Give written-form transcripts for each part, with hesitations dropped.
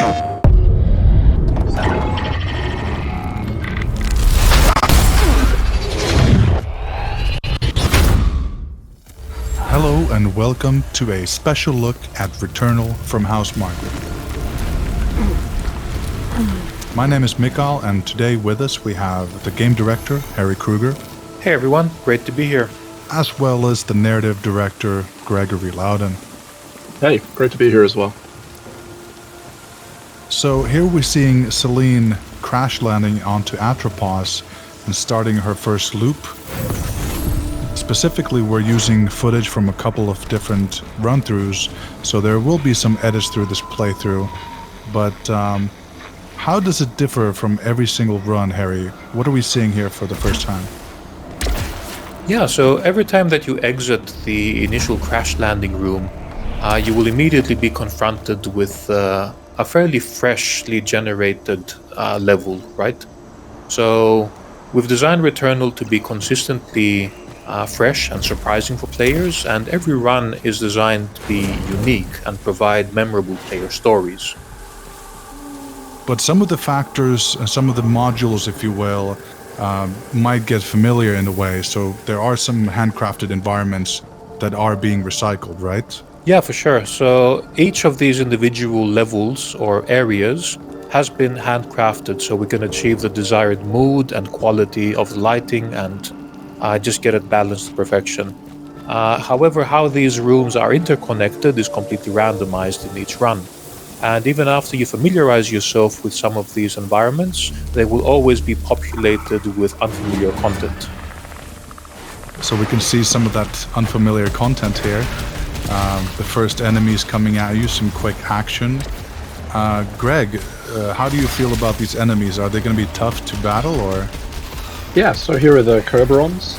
Hello and welcome to a special look at Returnal from Housemarque. My name is Mikael, and today with us we have the game director, Harry Krueger. Hey everyone, great to be here. As well as the narrative director, Gregory Louden. Hey, great to be here as well. So here we're seeing Selene crash landing onto Atropos and starting her first loop. Specifically, we're using footage from a couple of different run-throughs, so there will be some edits through this playthrough. But how does it differ from every single run, Harry? What are we seeing here for the first time? Yeah, so every time that you exit the initial crash landing room, you will immediately be confronted with a fairly freshly generated level, right? So we've designed Returnal to be consistently fresh and surprising for players, and every run is designed to be unique and provide memorable player stories. But some of the factors, some of the modules, if you will, might get familiar in a way, so there are some handcrafted environments that are being recycled, right? Yeah, for sure. So each of these individual levels or areas has been handcrafted so we can achieve the desired mood and quality of the lighting and just get it balanced to perfection. However, how these rooms are interconnected is completely randomized in each run. And even after you familiarize yourself with some of these environments, they will always be populated with unfamiliar content. So we can see some of that unfamiliar content here. The first enemies coming at you, some quick action. Greg, how do you feel about these enemies? Are they going to be tough to battle, or...? Yeah, so here are the Kerberons.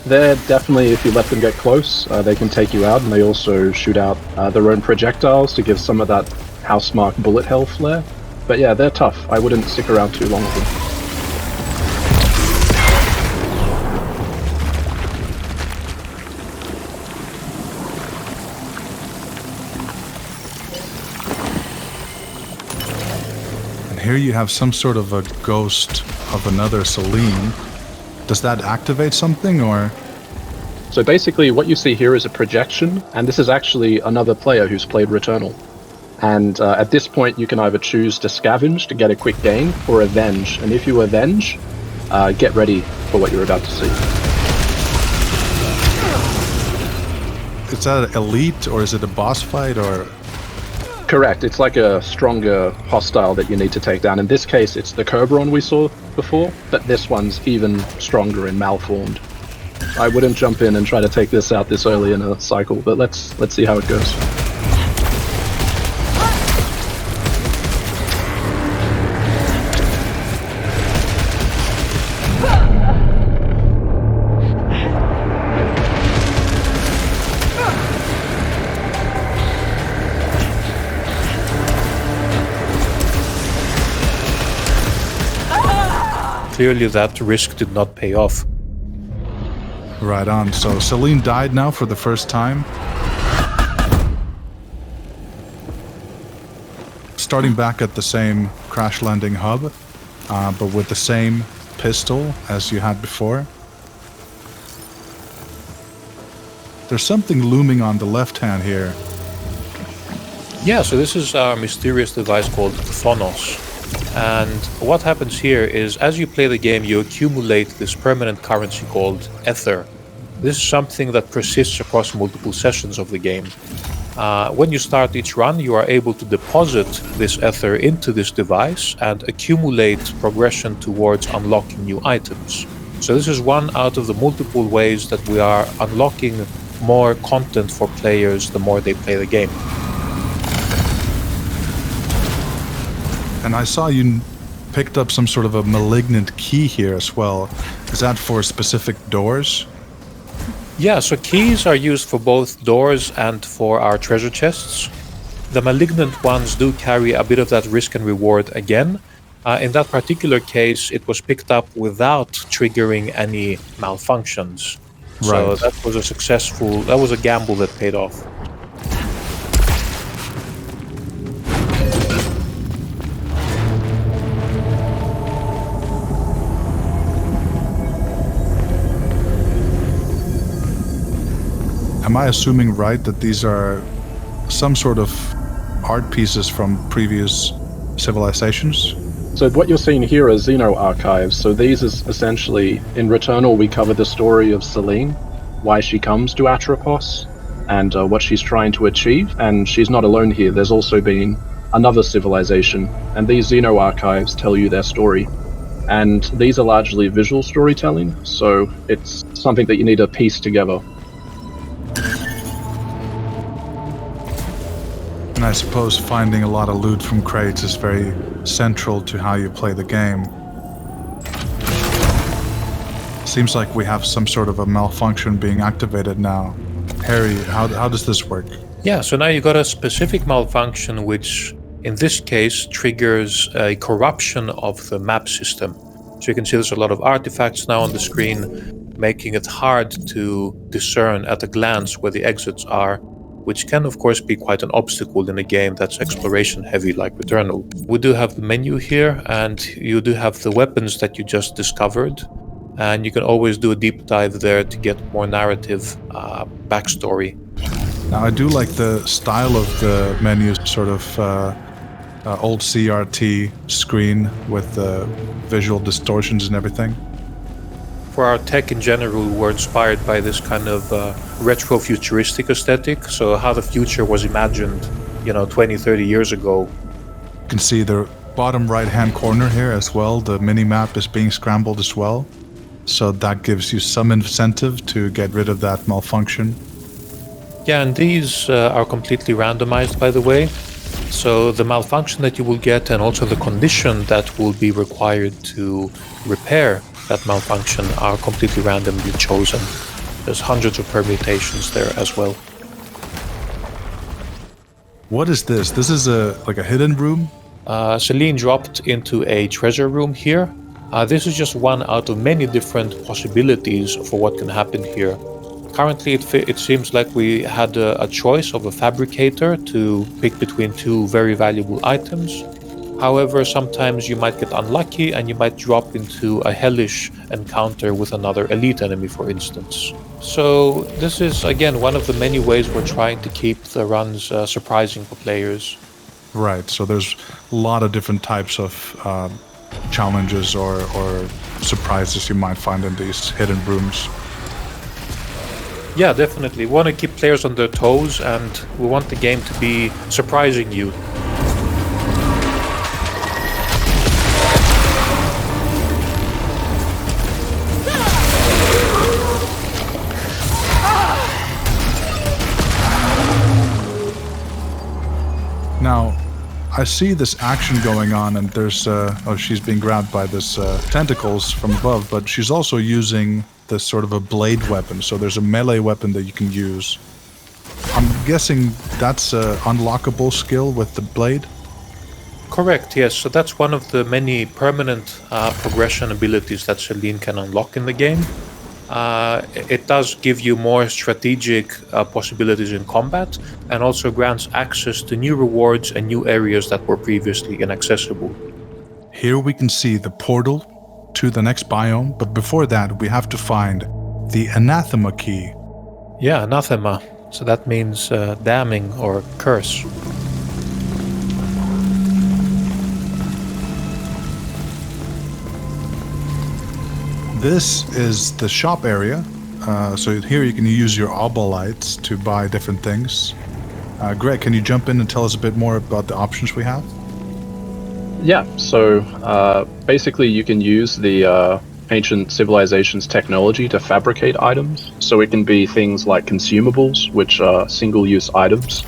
They're definitely, if you let them get close, they can take you out, and they also shoot out their own projectiles to give some of that Housemarque bullet hell flair. But yeah, they're tough. I wouldn't stick around too long with them. And here you have some sort of a ghost of another Selene. Does that activate something, or...? So basically what you see here is a projection, and this is actually another player who's played Returnal. And at this point you can either choose to scavenge to get a quick gain, or avenge. And if you avenge, get ready for what you're about to see. Is that elite, or is it a boss fight, or...? Correct, it's like a stronger hostile that you need to take down. In this case, it's the Kerberon we saw before, but this one's even stronger and malformed. I wouldn't jump in and try to take this out this early in a cycle, but let's see how it goes. Clearly that risk did not pay off. Right on. So Selene died now for the first time. Starting back at the same crash landing hub, but with the same pistol as you had before. There's something looming on the left hand here. Yeah, so this is our mysterious device called Phonos. And what happens here is, as you play the game, you accumulate this permanent currency called ether. This is something that persists across multiple sessions of the game. When you start each run, you are able to deposit this ether into this device and accumulate progression towards unlocking new items. So this is one out of the multiple ways that we are unlocking more content for players the more they play the game. And I saw you picked up some sort of a malignant key here as well. Is that for specific doors? Yeah, so keys are used for both doors and for our treasure chests. The malignant ones do carry a bit of that risk and reward again. In that particular case, it was picked up without triggering any malfunctions. So that was that was a gamble that paid off. am I assuming right that these are some sort of art pieces from previous civilizations? So what you're seeing here are Xeno archives. So these is essentially, in Returnal, we cover the story of Selene, why she comes to Atropos, and what she's trying to achieve. And she's not alone here. There's also been another civilization, and these Xeno archives tell you their story. And these are largely visual storytelling, so it's something that you need to piece together. And I suppose finding a lot of loot from crates is very central to how you play the game. Seems like we have some sort of a malfunction being activated now. Harry, how does this work? Yeah, so now you got a specific malfunction which in this case triggers a corruption of the map system. So you can see there's a lot of artifacts now on the screen, making it hard to discern at a glance where the exits are, which can of course be quite an obstacle in a game that's exploration heavy like Returnal. We do have the menu here, and you do have the weapons that you just discovered, and you can always do a deep dive there to get more narrative backstory. Now I do like the style of the menu, sort of old CRT screen with the visual distortions and everything. For our tech in general, we're inspired by this kind of retro-futuristic aesthetic, so how the future was imagined, 20, 30 years ago. You can see the bottom right-hand corner here as well. The mini-map is being scrambled as well, so that gives you some incentive to get rid of that malfunction. Yeah, and these are completely randomized, by the way. So the malfunction that you will get, and also the condition that will be required to repair that malfunction, are completely randomly chosen. There's hundreds of permutations there as well. What is this? This is like a hidden room? Selene dropped into a treasure room here. This is just one out of many different possibilities for what can happen here. Currently, it seems like we had a choice of a fabricator to pick between two very valuable items. However, sometimes you might get unlucky and you might drop into a hellish encounter with another elite enemy, for instance. So this is, again, one of the many ways we're trying to keep the runs surprising for players. Right, so there's a lot of different types of challenges or surprises you might find in these hidden rooms. Yeah, definitely. We want to keep players on their toes, and we want the game to be surprising you. Now, I see this action going on, and there's she's being grabbed by this tentacles from above, but she's also using this sort of a blade weapon. So there's a melee weapon that you can use. I'm guessing that's an unlockable skill with the blade? Correct, yes. So that's one of the many permanent progression abilities that Selene can unlock in the game. It does give you more strategic possibilities in combat, and also grants access to new rewards and new areas that were previously inaccessible. Here we can see the portal to the next biome, but before that we have to find the anathema key. Yeah, anathema. So that means damning or curse. This is the shop area. So here you can use your obolites to buy different things. Greg, can you jump in and tell us a bit more about the options we have? Yeah, so basically you can use the ancient civilization's technology to fabricate items. So it can be things like consumables, which are single-use items.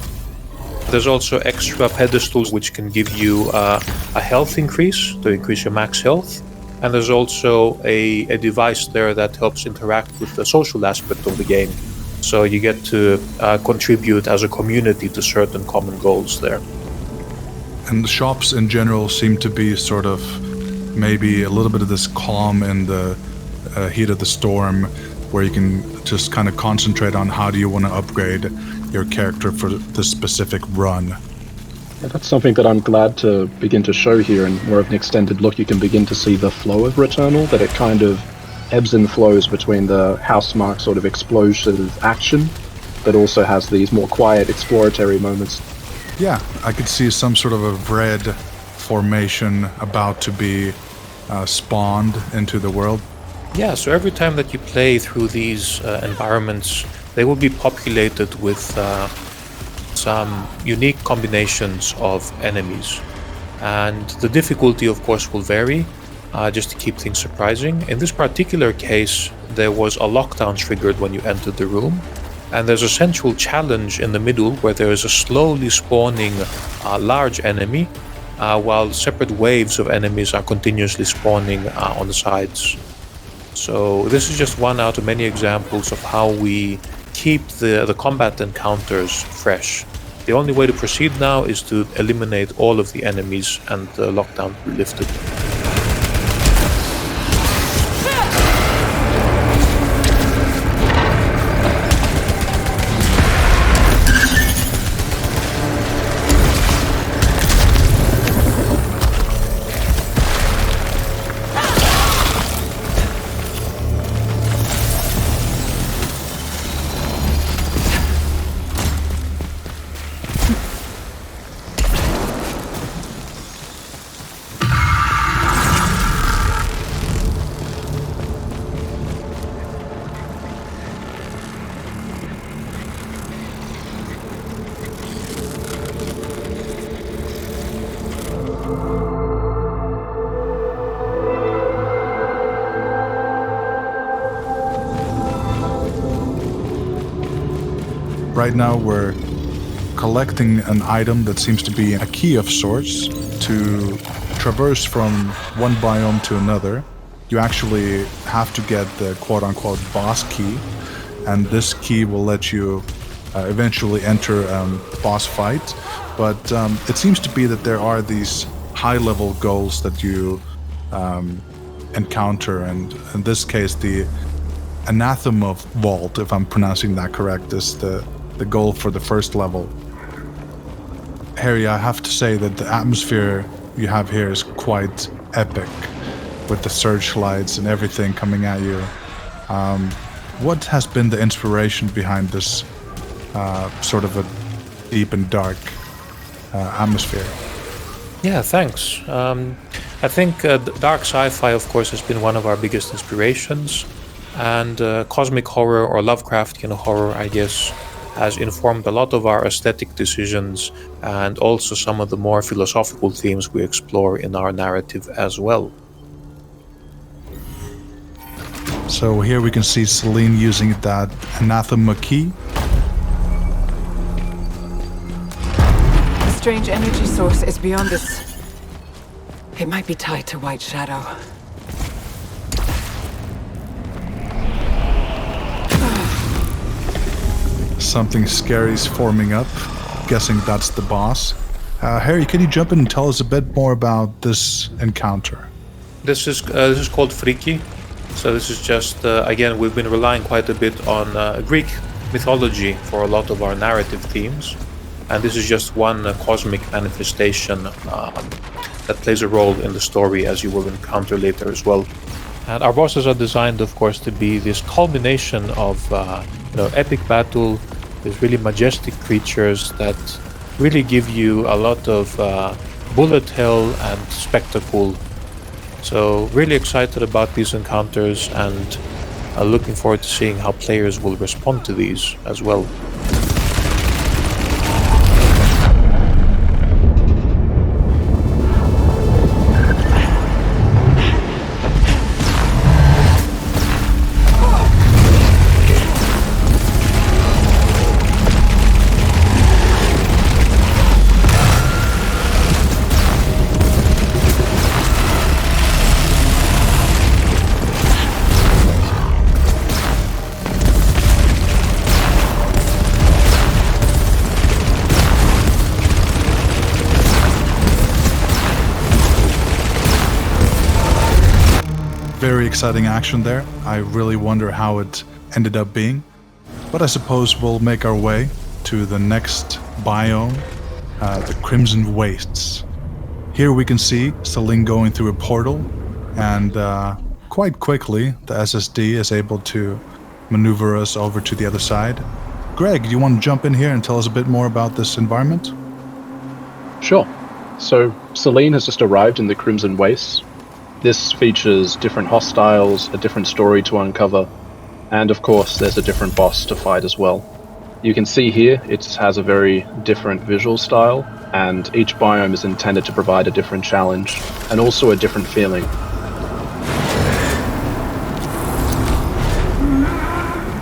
There's also extra pedestals which can give you a health increase, to increase your max health. And there's also a device there that helps interact with the social aspect of the game. So you get to contribute as a community to certain common goals there. And the shops in general seem to be sort of maybe a little bit of this calm in the heat of the storm, where you can just kind of concentrate on how do you want to upgrade your character for this specific run. Yeah, that's something that I'm glad to begin to show here in more of an extended look. You can begin to see the flow of Returnal, that it kind of ebbs and flows between the Housemarque sort of explosive action but also has these more quiet exploratory moments. Yeah, I could see some sort of a red formation about to be spawned into the world. Yeah, so every time that you play through these environments, they will be populated with some unique combinations of enemies. And the difficulty, of course, will vary, just to keep things surprising. In this particular case, there was a lockdown triggered when you entered the room. And there's a central challenge in the middle where there is a slowly spawning large enemy, while separate waves of enemies are continuously spawning on the sides. So this is just one out of many examples of how we keep the combat encounters fresh. The only way to proceed now is to eliminate all of the enemies and the lockdown be lifted. Right now we're collecting an item that seems to be a key of sorts to traverse from one biome to another. You actually have to get the quote-unquote boss key, and this key will let you eventually enter a boss fight. But it seems to be that there are these high-level goals that you encounter, and in this case the Anathema Vault, if I'm pronouncing that correct, is the goal for the first level. Harry, I have to say that the atmosphere you have here is quite epic, with the searchlights and everything coming at you. What has been the inspiration behind this sort of a deep and dark atmosphere? Yeah, thanks. I think dark sci-fi, of course, has been one of our biggest inspirations, and cosmic horror or Lovecraftian horror, I guess, has informed a lot of our aesthetic decisions and also some of the more philosophical themes we explore in our narrative as well. So here we can see Selene using that Anathema key. The strange energy source is beyond this. It might be tied to White Shadow. Something scary is forming up. Guessing that's the boss. Harry, can you jump in and tell us a bit more about this encounter? This is called Freaky. So this is just, again, we've been relying quite a bit on Greek mythology for a lot of our narrative themes. And this is just one cosmic manifestation that plays a role in the story, as you will encounter later as well. And our bosses are designed, of course, to be this culmination of epic battle, these really majestic creatures that really give you a lot of bullet hell and spectacle. So really excited about these encounters and looking forward to seeing how players will respond to these as well. Very exciting action there. I really wonder how it ended up being. But I suppose we'll make our way to the next biome, the Crimson Wastes. Here we can see Selene going through a portal, and quite quickly the SSD is able to maneuver us over to the other side. Greg, do you want to jump in here and tell us a bit more about this environment? Sure. So, Selene has just arrived in the Crimson Wastes. This features different hostiles, a different story to uncover, and of course there's a different boss to fight as well. You can see here it has a very different visual style, and each biome is intended to provide a different challenge, and also a different feeling.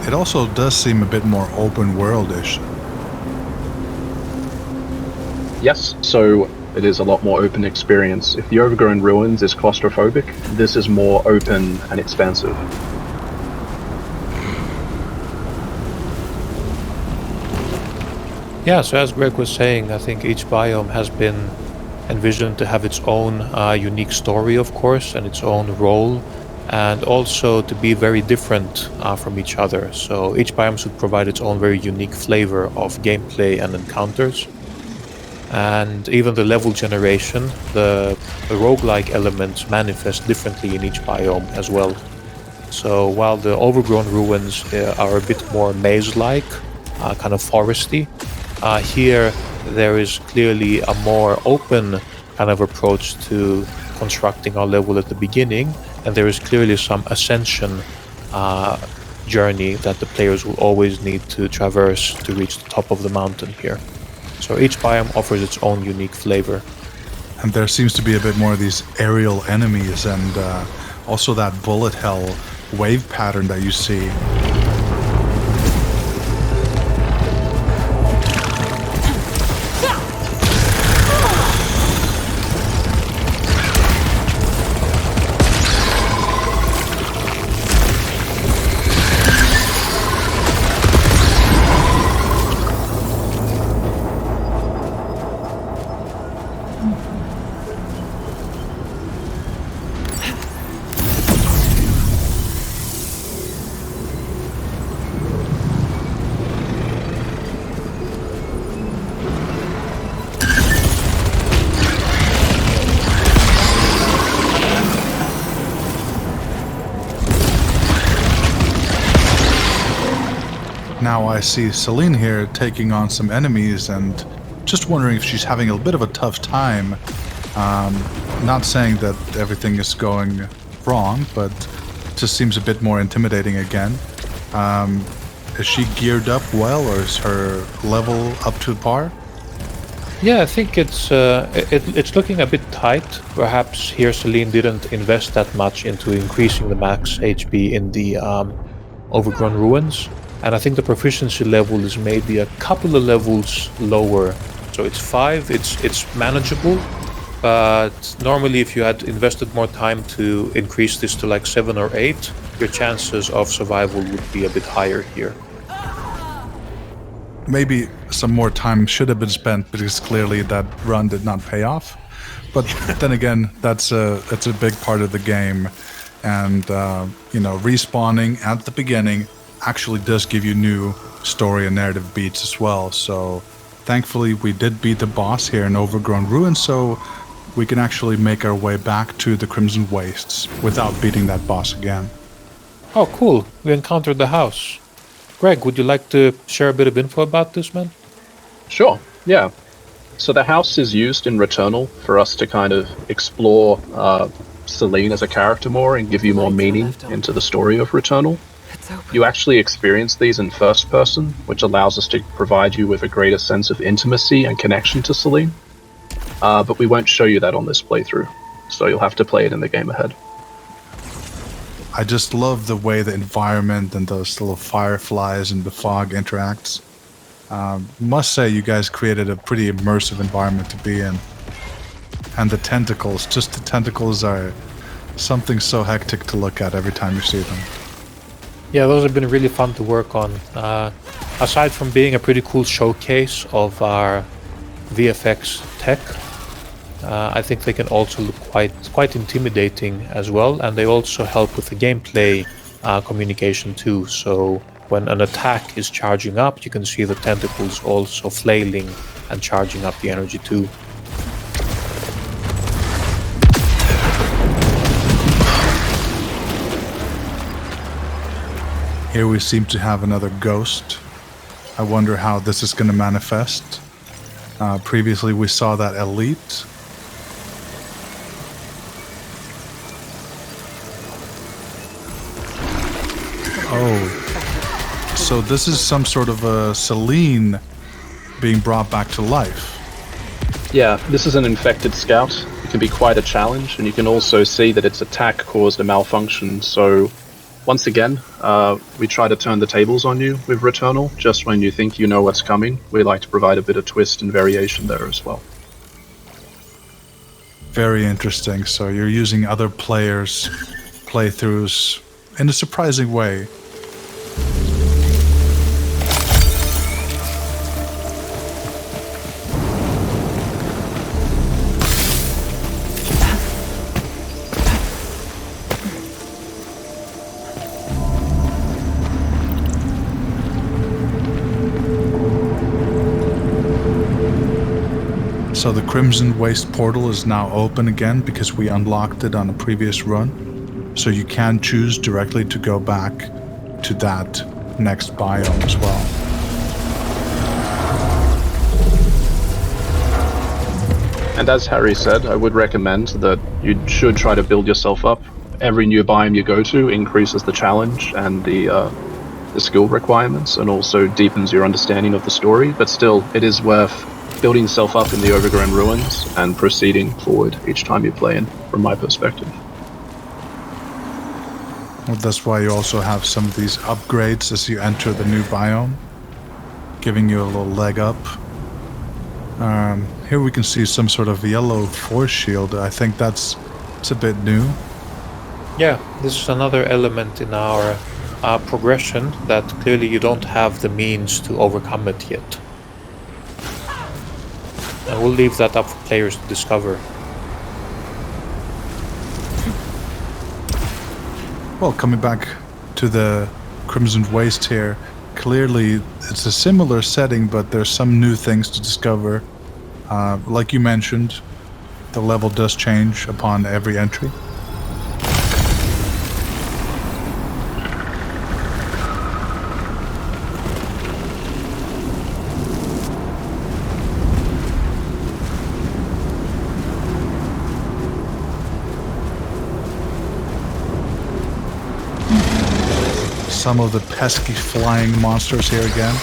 It also does seem a bit more open world-ish. Yes, so it is a lot more open experience. If the Overgrown Ruins is claustrophobic, this is more open and expansive. Yeah, so as Greg was saying, I think each biome has been envisioned to have its own unique story, of course, and its own role, and also to be very different from each other. So each biome should provide its own very unique flavor of gameplay and encounters. And even the level generation, the roguelike elements manifest differently in each biome as well. So while the Overgrown Ruins are a bit more maze-like, kind of foresty, here there is clearly a more open kind of approach to constructing our level at the beginning, and there is clearly some ascension journey that the players will always need to traverse to reach the top of the mountain here. So each biome offers its own unique flavor. And there seems to be a bit more of these aerial enemies and also that bullet hell wave pattern that you see. Now I see Selene here taking on some enemies and just wondering if she's having a bit of a tough time. Not saying that everything is going wrong, but just seems a bit more intimidating again. Is she geared up well, or is her level up to par? Yeah, I think it's looking a bit tight. Perhaps here Selene didn't invest that much into increasing the max HP in the Overgrown Ruins. And I think the proficiency level is maybe a couple of levels lower. So it's 5, it's manageable. But normally if you had invested more time to increase this to like 7 or 8, your chances of survival would be a bit higher here. Maybe some more time should have been spent because clearly that run did not pay off. But then again, it's a big part of the game. And, respawning at the beginning actually does give you new story and narrative beats as well. So thankfully we did beat the boss here in Overgrown Ruins, so we can actually make our way back to the Crimson Wastes without beating that boss again. Oh, cool. We encountered the house. Greg, would you like to share a bit of info about this, man? Sure, yeah. So the house is used in Returnal for us to kind of explore Selene as a character more and give you more meaning into the story of Returnal. You actually experience these in first person, which allows us to provide you with a greater sense of intimacy and connection to Selene. But we won't show you that on this playthrough, so you'll have to play it in the game ahead. I just love the way the environment and those little fireflies and the fog interacts. Must say you guys created a pretty immersive environment to be in. And the tentacles, just the tentacles are something so hectic to look at every time you see them. Yeah, those have been really fun to work on. Aside from being a pretty cool showcase of our VFX tech, I think they can also look quite intimidating as well, and they also help with the gameplay communication too. So when an attack is charging up, you can see the tentacles also flailing and charging up the energy too. Here we seem to have another ghost. I wonder how this is going to manifest. Previously we saw that elite. Oh, so this is some sort of a Selene being brought back to life. Yeah, this is an infected scout. It can be quite a challenge, and you can also see that its attack caused a malfunction. So, once again, we try to turn the tables on you with Returnal, just when you think you know what's coming. We like to provide a bit of twist and variation there as well. Very interesting. So you're using other players' playthroughs in a surprising way. So the Crimson Waste portal is now open again because we unlocked it on a previous run. So you can choose directly to go back to that next biome as well. And as Harry said, I would recommend that you should try to build yourself up. Every new biome you go to increases the challenge and the skill requirements, and also deepens your understanding of the story, but still, it is worth building yourself up in the overgrown ruins and proceeding forward each time you play in, from my perspective. Well, that's why you also have some of these upgrades as you enter the new biome, giving you a little leg up. Here we can see some sort of yellow force shield. I think it's a bit new. Yeah, this is another element in our progression that clearly you don't have the means to overcome it yet. And we'll leave that up for players to discover. Well, coming back to the Crimson Waste here, clearly it's a similar setting, but there's some new things to discover. Like you mentioned, the level does change upon every entry. Some of the pesky flying monsters here again.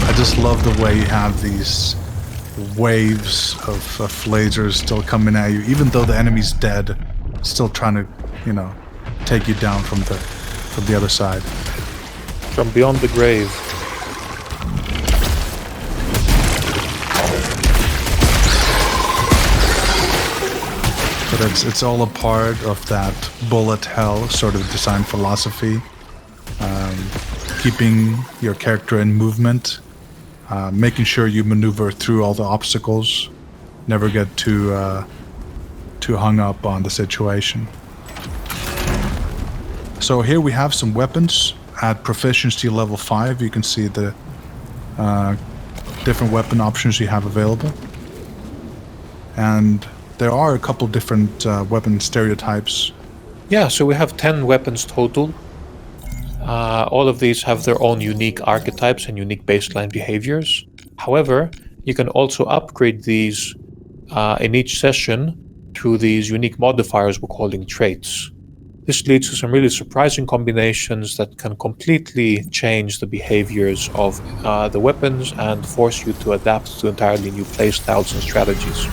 I just love the way you have these waves of lasers still coming at you, even though the enemy's dead, still trying to, take you down from the other side. From beyond the grave. But it's all a part of that bullet hell sort of design philosophy, keeping your character in movement. Making sure you maneuver through all the obstacles, never get too hung up on the situation. So here we have some weapons at proficiency level 5. You can see the different weapon options you have available. And there are a couple different weapon stereotypes. Yeah, so we have 10 weapons total. All of these have their own unique archetypes and unique baseline behaviors. However, you can also upgrade these in each session through these unique modifiers we're calling traits. This leads to some really surprising combinations that can completely change the behaviors of the weapons and force you to adapt to entirely new playstyles and strategies.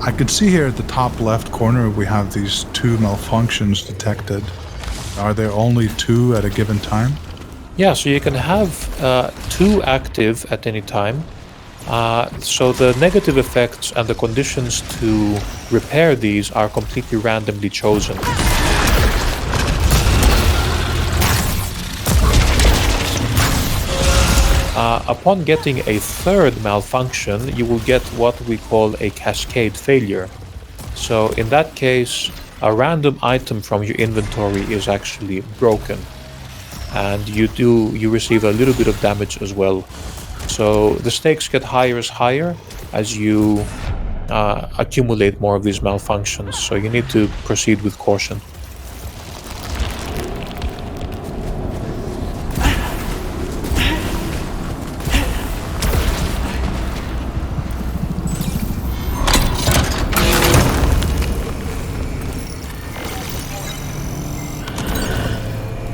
I could see here at the top left corner we have these 2 malfunctions detected. Are there only 2 at a given time? Yeah, so you can have 2 active at any time. So the negative effects and the conditions to repair these are completely randomly chosen. Upon getting a 3rd malfunction, you will get what we call a cascade failure. So in that case, a random item from your inventory is actually broken, and you receive a little bit of damage as well. So the stakes get higher as you accumulate more of these malfunctions, so you need to proceed with caution.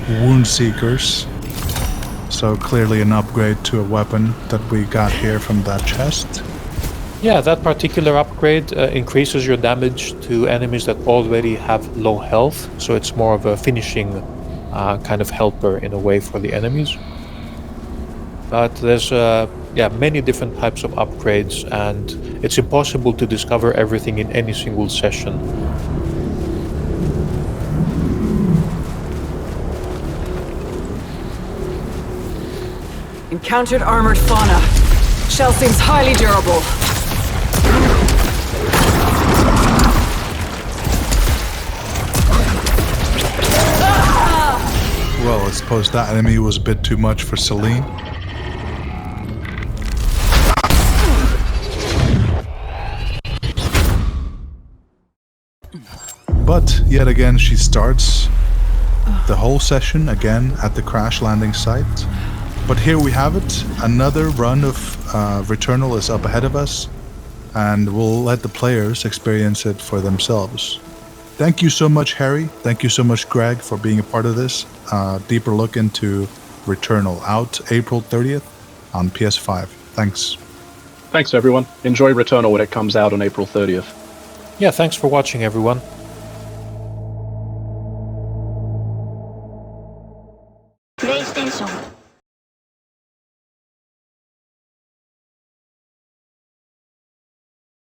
Wound Seekers. So clearly an upgrade to a weapon that we got here from that chest. Yeah, that particular upgrade increases your damage to enemies that already have low health, so it's more of a finishing kind of helper in a way for the enemies. But there's many different types of upgrades, and it's impossible to discover everything in any single session. Encountered armored fauna. Shell seems highly durable. Well, I suppose that enemy was a bit too much for Selene. But yet again she starts the whole session again at the crash landing site. But here we have it. Another run of Returnal is up ahead of us, and we'll let the players experience it for themselves. Thank you so much, Harry. Thank you so much, Greg, for being a part of this. Deeper look into Returnal, out April 30th on PS5. Thanks. Thanks, everyone. Enjoy Returnal when it comes out on April 30th. Yeah, thanks for watching, everyone. PlayStation